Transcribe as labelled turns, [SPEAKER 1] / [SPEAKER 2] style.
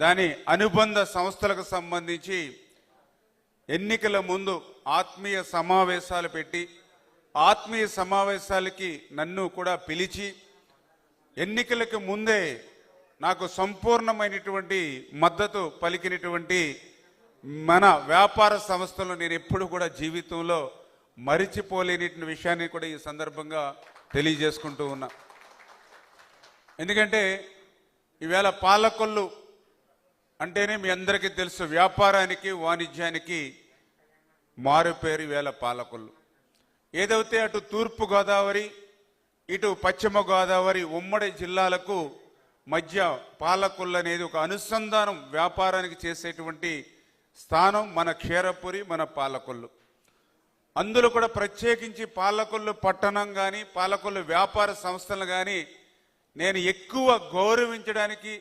[SPEAKER 1] దాని అనుబంధ సంస్థలకు సంబంధించి ఎన్నికల ముందు ఆత్మీయ సమావేశాలు పెట్టి ఆత్మీయ సమావేశాలకి నన్ను కూడా పిలిచి ఎన్నికలకు ముందే నాకు సంపూర్ణమైనటువంటి మద్దతు పలికినటువంటి మన వ్యాపార సంస్థలు నేను ఎప్పుడు కూడా జీవితంలో మరిచిపోలేని విషయాన్ని కూడా ఈ సందర్భంగా తెలియజేసుకుంటూ ఉన్నా. ఎందుకంటే ఈవేళ పాలకొల్లు అంటేనే మీ అందరికీ తెలుసు, వ్యాపారానికి వాణిజ్యానికి మారుపేరు ఈవేళ పాలకొల్లు. ఏదైతే అటు తూర్పు గోదావరి ఇటు పశ్చిమ గోదావరి ఉమ్మడి జిల్లాలకు మధ్య పాలకొల్లు అనేది ఒక అనుసంధానం వ్యాపారానికి చేసేటువంటి స్థానం మన క్షీరపురి, మన పాలకొల్లు. అందులో కూడా ప్రత్యేకించి పాలకొల్లు పట్టణం కానీ పాలకొల్లు వ్యాపార సంస్థలు కానీ నేను ఎక్కువ గౌరవించడానికి